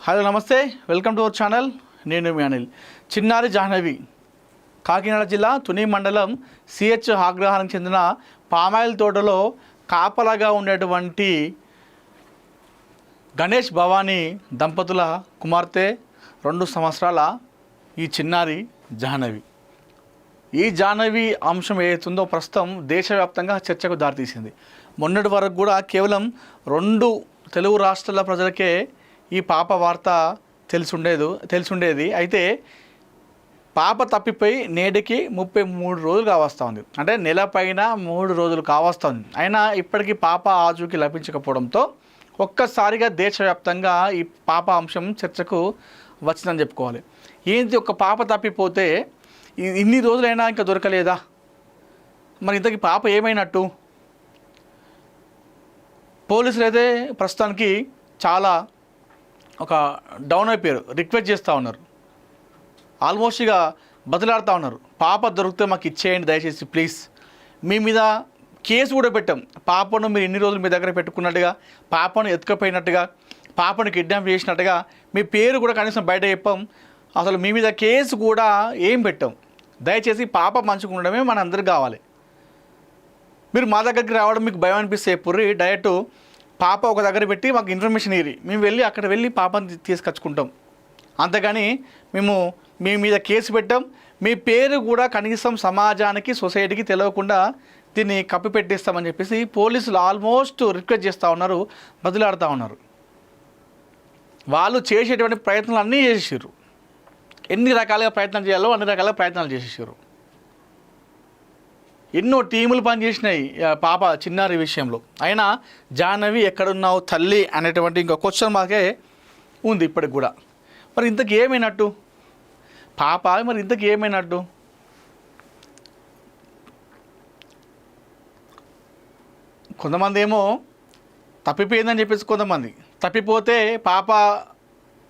Hello నమస్తే, welcome to our channel. నేను మీ అనిల్. చిన్నారి జాహ్నవి కాకినాడ జిల్లా తుని మండలం సిహెచ్ ఆగ్రహానికి చెందిన పామాయిల్ తోటలో కాపలాగా ఉండేటువంటి గణేష్ భవానీ దంపతుల కుమార్తె 2 సంవత్సరాల ఈ చిన్నారి జాహ్నవి. ఈ జాహ్నవి అంశం ఏదైతుందో ప్రస్తుతం దేశవ్యాప్తంగా చర్చకు దారితీసింది. మొన్నటి వరకు కూడా కేవలం 2 తెలుగు రాష్ట్రాల ప్రజలకే ఈ పాప వార్త తెలిసుండేది. అయితే పాప తప్పిపోయి నేటికి 33 రోజులు కావస్తూ ఉంది. అంటే నెల పైన 3 రోజులు కావస్తూ ఉంది. అయినా ఇప్పటికీ పాప ఆచూకీ లభించకపోవడంతో ఒక్కసారిగా దేశవ్యాప్తంగా ఈ పాప అంశం చర్చకు వచ్చిందని చెప్పుకోవాలి. ఏంటి, ఒక పాప తప్పిపోతే ఇన్ని రోజులైనా ఇంకా దొరకలేదా? మరి ఇంతకీ పాప ఏమైనట్టు? పోలీసులు అయితే ప్రస్తుతానికి చాలా ఒక డౌన్ అయిపోయారు. రిక్వెస్ట్ చేస్తూ ఉన్నారు, ఆల్మోస్ట్ ఇక బదిలాడుతూ ఉన్నారు. పాప దొరికితే మాకు ఇచ్చేయండి దయచేసి ప్లీజ్. మీ మీద కేసు కూడా పెట్టాం. పాపను మీరు ఇన్ని రోజులు మీ దగ్గర పెట్టుకున్నట్టుగా, పాపను ఎత్తుకపోయినట్టుగా, పాపను కిడ్నాప్ చేసినట్టుగా మీ పేరు కూడా కనీసం బయట చెప్పాం. అసలు మీ మీద కేసు కూడా ఏం పెట్టాం. దయచేసి పాప మంచిగా ఉండడమే మన అందరికి కావాలి. మీరు మా దగ్గరికి రావడం మీకు భయం అనిపిస్తే ఎప్పుడు డైరెక్ట్ పాప ఒక దగ్గర పెట్టి మాకు ఇన్ఫర్మేషన్ ఇరి, మేము వెళ్ళి అక్కడ వెళ్ళి పాపని తీసుకొచ్చుకుంటాం. అంతేగాని మేము మీ మీద కేసు పెట్టాం. మీ పేరు కూడా కనీసం సమాజానికి, సొసైటీకి తెలియకుండా దీన్ని కప్పిపెట్టిస్తామని చెప్పేసి పోలీసులు ఆల్మోస్ట్ రిక్వెస్ట్ చేస్తూ ఉన్నారు, బదులాడుతూ ఉన్నారు. వాళ్ళు చేసేటువంటి ప్రయత్నాలు అన్నీ చేసేసారు. ఎన్ని రకాలుగా ప్రయత్నాలు చేయాలో అన్ని రకాలుగా ప్రయత్నాలు చేసేసారు. ఎన్నో టీములు పనిచేసినాయి పాప చిన్నారి విషయంలో. అయినా జాహ్నవి ఎక్కడున్నావు తల్లి అనేటువంటి ఇంకో క్వశ్చన్ మార్కే ఉంది ఇప్పటికి కూడా. మరి ఇంతకు ఏమైనట్టు పాప? మరి ఇంతకు ఏమైనట్టు? కొంతమంది ఏమో తప్పిపోయిందని చెప్పేసి, కొంతమంది తప్పిపోతే పాప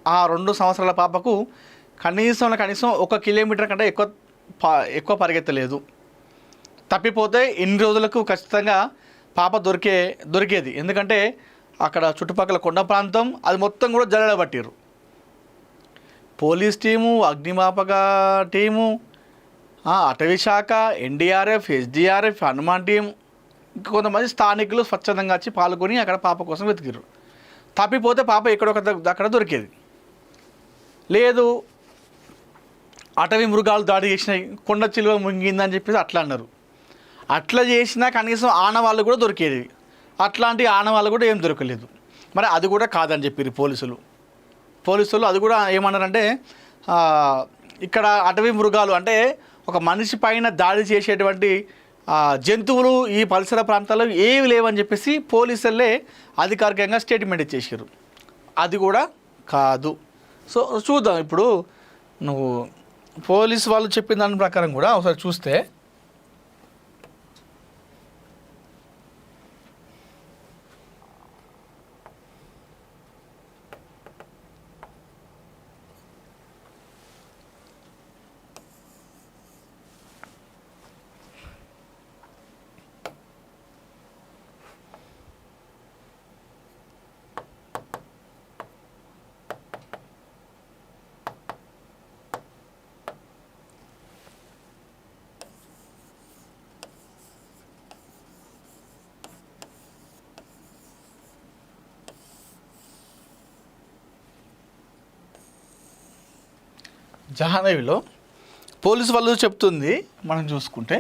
ఆ 2 సంవత్సరాల పాపకు కనీసం 1 కిలోమీటర్ కంటే ఎక్కువ పరిగెత్తలేదు. తప్పిపోతే ఇన్ని రోజులకు ఖచ్చితంగా పాప దొరికేది. ఎందుకంటే అక్కడ చుట్టుపక్కల కొండ ప్రాంతం అది మొత్తం కూడా జల్లెడబట్టిరు. పోలీస్ టీము, అగ్నిమాపక టీము, అటవీ శాఖ, ఎన్డీఆర్ఎఫ్, ఎస్డీఆర్ఎఫ్, హనుమాన్ టీం, ఇంకా కొంతమంది స్థానికులు స్వచ్ఛందంగా వచ్చి పాల్గొని అక్కడ పాప కోసం వెతికిరు. తప్పిపోతే పాప అక్కడ దొరికేది. లేదు అటవీ మృగాలు దాడి చేసినాయి, కొండ చిలువ ముంగిందని చెప్పేసి అట్లా అన్నారు. అట్లా చేసినా కనీసం ఆనవాళ్ళు కూడా దొరికేది. అట్లాంటి ఆనవాళ్ళు కూడా ఏం దొరకలేదు. మరి అది కూడా కాదని చెప్పారు పోలీసులు. అది కూడా ఏమన్నారంటే ఇక్కడ అటవీ మృగాలు అంటే ఒక మనిషి పైన దాడి చేసేటువంటి జంతువులు ఈ పరిసర ప్రాంతాల్లో ఏవి లేవని చెప్పేసి పోలీసులే అధికారికంగా స్టేట్మెంట్ ఇచ్చేసారు. అది కూడా కాదు. సో చూద్దాం. ఇప్పుడు నువ్వు పోలీసు వాళ్ళు చెప్పిన దాని ప్రకారం కూడా ఒకసారి చూస్తే జాహ్నవిలో పోలీసు వాళ్ళు చెప్తుంది మనం చూసుకుంటే,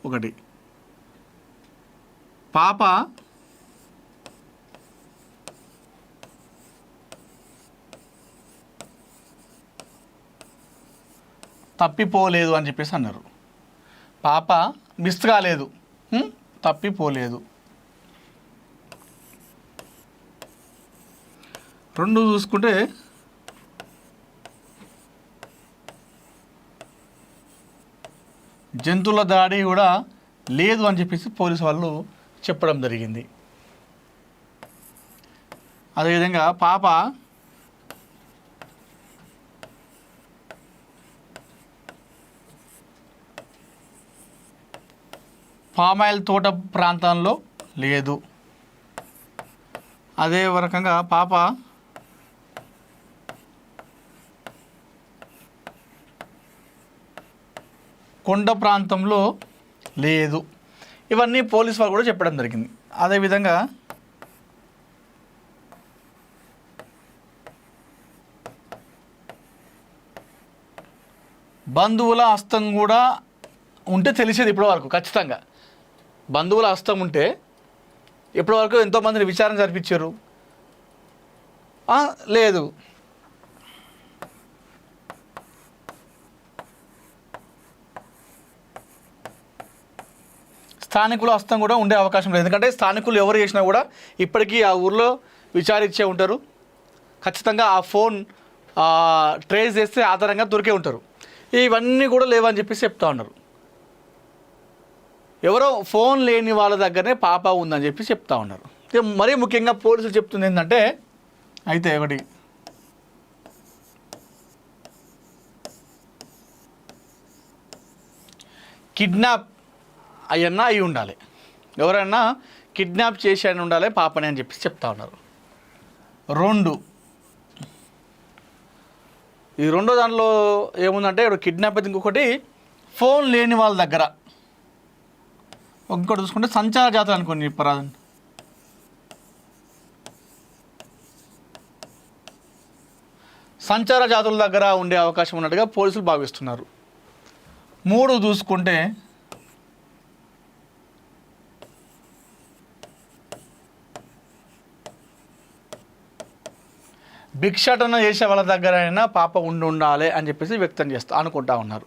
ఒకటి పాప తప్పిపోలేదు అని చెప్పేసి అన్నారు. పాప మిస్ కాలేదు, తప్పిపోలేదు. 2 చూసుకుంటే జంతువుల దాడి కూడా లేదు అని చెప్పేసి పోలీసు వాళ్ళు చెప్పడం జరిగింది. అదేవిధంగా పాప పామాయిల్ తోట ప్రాంతంలో లేదు. అదే రకంగా పాప కొండ ప్రాంతంలో లేదు. ఇవన్నీ పోలీస్ వాళ్ళు కూడా చెప్పడం జరిగింది. అదేవిధంగా బంధువుల హస్తం కూడా ఉంటే తెలిసేది ఇప్పటివరకు. ఖచ్చితంగా బంధువుల హస్తం ఉంటే ఇప్పటివరకు ఎంతోమందిని విచారణ జరిపించారు. లేదు. స్థానికుల హస్తం కూడా ఉండే అవకాశం లేదు. ఎందుకంటే స్థానికులు ఎవరు చేసినా కూడా ఇప్పటికీ ఆ ఊర్లో విచారించే ఉంటారు. ఖచ్చితంగా ఆ ఫోన్ ట్రేస్ చేస్తే ఆధారంగా దొరికే ఉంటారు. ఇవన్నీ కూడా లేవని చెప్పేసి చెప్తా ఉన్నారు. ఎవరో ఫోన్ లేని వాళ్ళ దగ్గరనే పాప ఉందని చెప్పి చెప్తా ఉన్నారు. మరీ ముఖ్యంగా పోలీసులు చెప్తుంది ఏంటంటే, అయితే ఒకటి కిడ్నాప్ అయ్యన్నా అయి ఉండాలి, ఎవరైనా కిడ్నాప్ చేసి అని ఉండాలి పాపని అని చెప్పి చెప్తా ఉన్నారు. ఈ రెండో దాంట్లో ఏముందంటే ఇప్పుడు కిడ్నాప్ అయితే ఇంకొకటి ఫోన్ లేని వాళ్ళ దగ్గర. ఇంకోటి చూసుకుంటే సంచార జాతులు అనుకోండి, పరాధన్ సంచార జాతుల దగ్గర ఉండే అవకాశం ఉన్నట్టుగా పోలీసులు భావిస్తున్నారు. 3 చూసుకుంటే భిక్షాటన చేసే వాళ్ళ దగ్గర అయినా పాప ఉండాలి అని చెప్పేసి వ్యక్తం అనుకుంటా ఉన్నారు.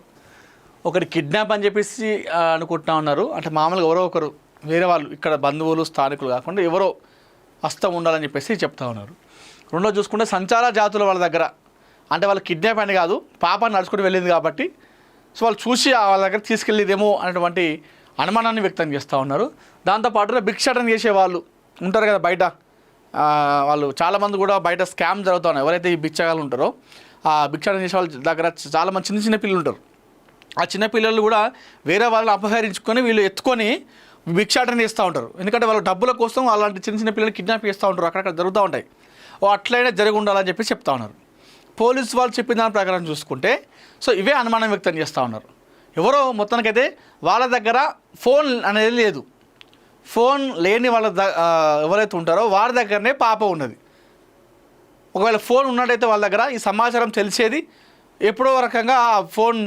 ఒకటి కిడ్నాప్ అని చెప్పేసి అనుకుంటా ఉన్నారు. అంటే మామూలుగా ఎవరో ఒకరు వేరే వాళ్ళు ఇక్కడ బంధువులు స్థానికులు కాకుండా ఎవరో హస్తం ఉండాలని చెప్పేసి చెప్తా ఉన్నారు. రెండో చూసుకుంటే సంచార జాతుల వాళ్ళ దగ్గర, అంటే వాళ్ళు కిడ్నాప్ అని కాదు, పాప నడుచుకుంటూ వెళ్ళింది కాబట్టి సో వాళ్ళు చూసి వాళ్ళ దగ్గర తీసుకెళ్ళేదేమో అనేటువంటి అనుమానాన్ని వ్యక్తం చేస్తూ ఉన్నారు. దాంతోపాటుగా భిక్షాటన చేసే వాళ్ళు ఉంటారు కదా బయట, వాళ్ళు చాలామంది కూడా బయట స్కామ్ జరుగుతూ ఉన్నాయి. ఎవరైతే ఈ బిచ్చగాళ్ళు ఉంటారో ఆ భిక్షాటన చేసే వాళ్ళ దగ్గర చాలామంది చిన్న చిన్న పిల్లలు ఉంటారు. ఆ చిన్న పిల్లలు కూడా వేరే వాళ్ళని అపహరించుకొని వీళ్ళు ఎత్తుకొని భిక్షాటన చేస్తూ ఉంటారు. ఎందుకంటే వాళ్ళ డబ్బుల కోసం అలాంటి చిన్న చిన్న పిల్లలు కిడ్నాప్ చేస్తూ ఉంటారు, అక్కడక్కడ జరుగుతూ ఉంటాయి. అట్లయినా జరిగి ఉండాలని చెప్పి చెప్తా ఉన్నారు. పోలీసు వాళ్ళు చెప్పిన దాని ప్రకారం చూసుకుంటే సో ఇవే అనుమానం వ్యక్తం చేస్తూ ఉన్నారు. ఎవరో మొత్తానికైతే వాళ్ళ దగ్గర ఫోన్ అనేది లేదు. ఫోన్ లేని వాళ్ళ ఎవరైతే ఉంటారో వారి దగ్గరనే పాప ఉన్నది. ఒకవేళ ఫోన్ ఉన్నట్టయితే వాళ్ళ దగ్గర ఈ సమాచారం తెలిసేది ఎప్పుడో రకంగా ఆ ఫోన్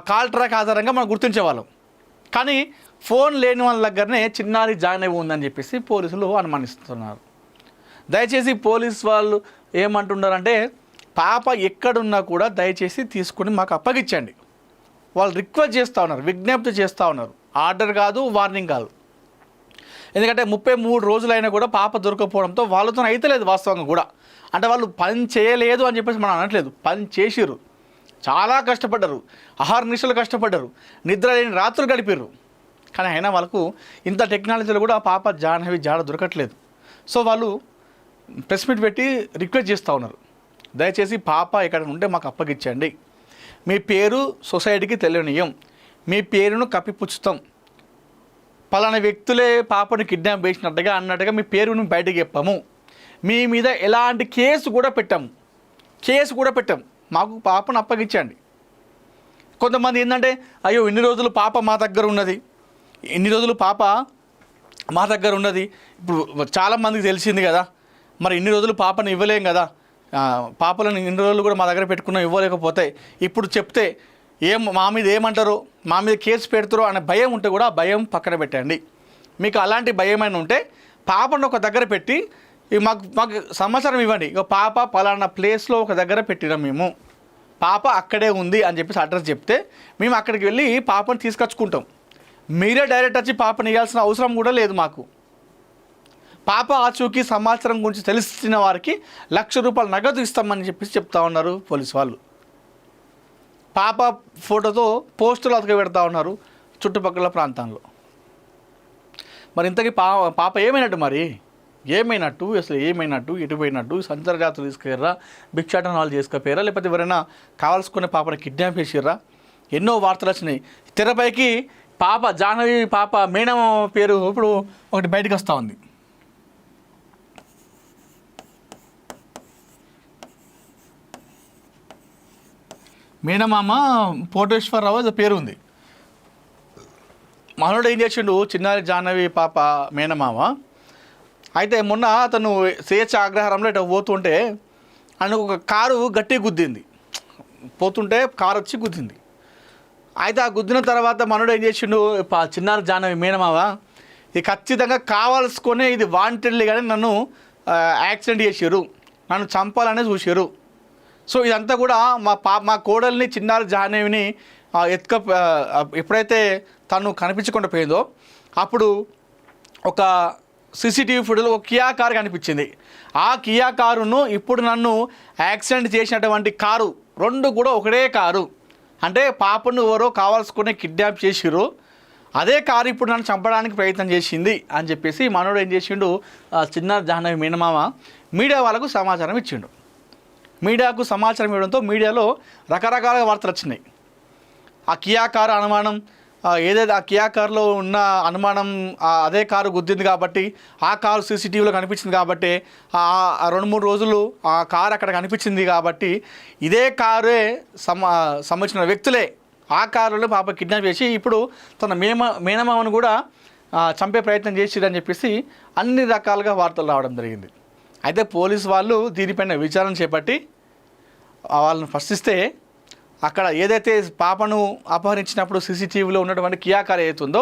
కాల్ ట్రాక్ ఆధారంగా మనం గుర్తించేవాళ్ళం. కానీ ఫోన్ లేని వాళ్ళ దగ్గరనే చిన్నారి జాయిన్ అయి ఉందని చెప్పేసి పోలీసులు అనుమానిస్తున్నారు. దయచేసి పోలీస్ వాళ్ళు ఏమంటున్నారంటే, పాప ఎక్కడున్నా కూడా దయచేసి తీసుకుని మాకు అప్పగించండి. వాళ్ళు రిక్వెస్ట్ చేస్తూ ఉన్నారు, విజ్ఞప్తి చేస్తూ ఉన్నారు. ఆర్డర్ కాదు, వార్నింగ్ కాదు. ఎందుకంటే 33 రోజులైనా కూడా పాప దొరకపోవడంతో వాళ్ళతో అయితే లేదు వాస్తవంగా కూడా. అంటే వాళ్ళు పని చేయలేదు అని చెప్పేసి మనం అనట్లేదు, పని చేసిర్రు, చాలా కష్టపడ్డారు, అహర్నిశలు కష్టపడ్డారు, నిద్ర లేని రాత్రులు గడిపారు. కానీ అయినా వాళ్ళకు ఇంత టెక్నాలజీలో కూడా పాప జాహ్నవి జాడ దొరకట్లేదు. సో వాళ్ళు ప్రెస్ మీట్ పెట్టి రిక్వెస్ట్ చేస్తూ ఉన్నారు, దయచేసి పాప ఎక్కడ ఉంటే మాకు అప్పగించండి. మీ పేరు సొసైటీకి తెలియనీయం, మీ పేరును కప్పిపుచ్చుతాం, పలానా వ్యక్తులే పాపను కిడ్నాప్ చేసినట్టుగా అన్నట్టుగా మీ పేరును బయటకు చెప్పాము, మీ మీద ఎలాంటి కేసు కూడా పెట్టాము, మాకు పాపను అప్పగించండి. కొంతమంది ఏంటంటే, అయ్యో ఇన్ని రోజులు పాప మా దగ్గర ఉన్నది, ఇప్పుడు చాలామందికి తెలిసింది కదా, మరి ఇన్ని రోజులు పాపను ఇవ్వలేం కదా, పాపలను ఇన్ని రోజులు కూడా మా దగ్గర పెట్టుకున్నాం, ఇవ్వలేకపోతే ఇప్పుడు చెప్తే మా మీద ఏమంటారో, మా మీద కేసు పెడతారో అనే భయం ఉంటే కూడా ఆ భయం పక్కన పెట్టండి. మీకు అలాంటి భయమైనా ఉంటే పాపను ఒక దగ్గర పెట్టి మాకు సమాచారం ఇవ్వండి. ఇక పాప పలానా ప్లేస్లో ఒక దగ్గర పెట్టినాం, మేము పాప అక్కడే ఉంది అని చెప్పేసి అడ్రస్ చెప్తే మేము అక్కడికి వెళ్ళి పాపను తీసుకొచ్చుకుంటాం. మీరే డైరెక్ట్ వచ్చి పాపను ఇవ్వాల్సిన అవసరం కూడా లేదు మాకు. పాప ఆచూకీ సమాచారం గురించి తెలిసిన వారికి ₹1,00,000 నగదు ఇస్తామని చెప్పేసి చెప్తా ఉన్నారు పోలీసు వాళ్ళు. పాప ఫోటోతో పోస్టులు అతక పెడతా ఉన్నారు చుట్టుపక్కల ప్రాంతాల్లో. మరి ఇంతకీ పాప ఏమైనట్టు, అసలు ఏమైనట్టు, ఎటు పోయినట్టు, సంచార జాతులు తీసుకెళ్ళరా, భిక్షాటన వాళ్ళు చేసుకపోయారా, లేకపోతే ఎవరైనా కావాల్సుకునే పాపని కిడ్నాప్ చేసిర్రా? ఎన్నో వార్తలు వచ్చినాయి తెరపైకి. పాప జాహ్నవి పాప మేడం పేరు ఇప్పుడు ఒకటి బయటకు వస్తూ ఉంది. మేనమామ కోటేశ్వరరావు అది పేరు ఉంది. మనోడు ఏం చేసిండు, చిన్నారి జాహ్నవి పాప మేనమామ. అయితే మొన్న అతను స్వేచ్ఛ అగ్రహారంలో ఇట్లా పోతుంటే ఆయనకు ఒక కారు గట్టి గుద్దింది. పోతుంటే కారు వచ్చి గుద్దింది. అయితే ఆ గుద్దిన తర్వాత మనోడు ఏం చేసిండు, చిన్నారి జాహ్నవి మేనమామ ఇది ఖచ్చితంగా కావాల్సుకొని ఇది వాంటెడ్లీ కానీ నన్ను యాక్సిడెంట్ చేసారు, నన్ను చంపాలనే చూసారు. సో ఇదంతా కూడా మా కోడల్ని చిన్నారి జాహ్నవిని ఎప్పుడైతే తను కనిపించకుండా పోయిందో అప్పుడు ఒక సీసీటీవీ ఫుటేజ్లో ఒక కియా కారు కనిపించింది. ఆ కియా కారును ఇప్పుడు నన్ను యాక్సిడెంట్ చేసినటువంటి కారు రెండు కూడా ఒకటే కారు. అంటే పాపను ఎవరో కావాల్సుకునే కిడ్నాప్ చేసిరు, అదే కారు ఇప్పుడు నన్ను చంపడానికి ప్రయత్నం చేసింది అని చెప్పేసి మనోడు ఏం చేసిండు, చిన్నారి జాహ్నవి మేనమామ మీడియా వాళ్ళకు సమాచారం ఇచ్చిండు. మీడియాకు సమాచారం ఇవ్వడంతో మీడియాలో రకరకాల వార్తలు వచ్చినాయి. ఆ కియా కారు అనుమానం ఏదైతే ఆ కియా కారులో ఉన్న అనుమానం అదే కారు గుద్దింది కాబట్టి ఆ కారు సీసీటీవీలో కనిపించింది కాబట్టి 2-3 రోజులు ఆ కారు అక్కడ కనిపించింది కాబట్టి ఇదే కారే సంబంధించిన వ్యక్తులే ఆ కారులో పాప కిడ్నాప్ చేసి ఇప్పుడు తన మేనమామను కూడా చంపే ప్రయత్నం చేసిరని చెప్పేసి అన్ని రకాలుగా వార్తలు రావడం జరిగింది. అయితే పోలీసు వాళ్ళు దీనిపైన విచారణ చేపట్టి వాళ్ళని ప్రశ్నిస్తే అక్కడ ఏదైతే పాపను అపహరించినప్పుడు సీసీటీవీలో ఉన్నటువంటి కియా కారు ఏదైతుందో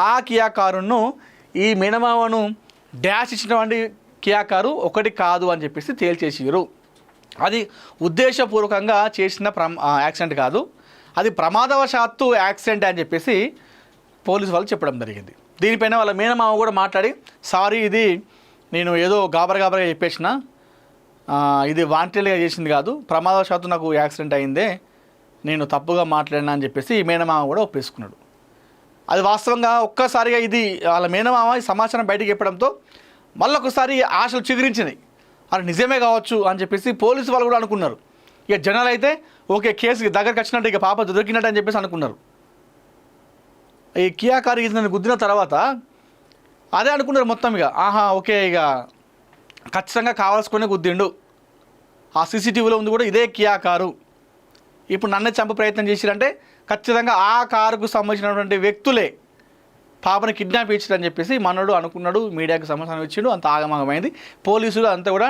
ఆ కియా కారును ఈ మేనమామను డ్యాష్ ఇచ్చినటువంటి కియా కారు ఒకటి కాదు అని చెప్పేసి తేల్చేసిరు. అది ఉద్దేశపూర్వకంగా చేసిన యాక్సిడెంట్ కాదు, అది ప్రమాదవశాత్తు యాక్సిడెంట్ అని చెప్పేసి పోలీసు వాళ్ళు చెప్పడం జరిగింది. దీనిపైన వాళ్ళ మేనమామ కూడా మాట్లాడి సారీ ఇది నేను ఏదో గాబరగా చెప్పేసిన, ఇది వాంటెడ్గా చేసింది కాదు, ప్రమాదవశాత్తు నాకు యాక్సిడెంట్ అయిందే, నేను తప్పుగా మాట్లాడినా అని చెప్పేసి ఈ మేనమామ కూడా ఒప్పేసుకున్నాడు. అది వాస్తవంగా ఒక్కసారిగా ఇది వాళ్ళ మేనమామ ఈ సమాచారం బయటికి చెప్పడంతో మళ్ళొకసారి ఆశలు చిగురించినాయి. అది నిజమే కావచ్చు అని చెప్పేసి పోలీసు వాళ్ళు కూడా అనుకున్నారు. ఇక జనాలు అయితే ఓకే కేసు దగ్గరికి వచ్చినట్టు ఇక పాప దొరికినట్టు అని చెప్పేసి అనుకున్నారు. ఈ కియా కారు నన్ను గుద్దిన తర్వాత అదే అనుకున్నారు మొత్తం. ఇక ఓకే ఇక ఖచ్చితంగా కావాల్సుకునే గుద్దిండు, ఆ సీసీటీవీలో ఉంది కూడా ఇదే కియా కారు, ఇప్పుడు నన్నే చంప ప్రయత్నం చేసిరంటే ఖచ్చితంగా ఆ కారుకు సంబంధించినటువంటి వ్యక్తులే పాపని కిడ్నాప్ ఇచ్చారని చెప్పేసి మనోడు అనుకున్నాడు. మీడియాకి సమాచారం ఇచ్చిండు, అంత ఆగమాగమైంది. పోలీసులు అంతా కూడా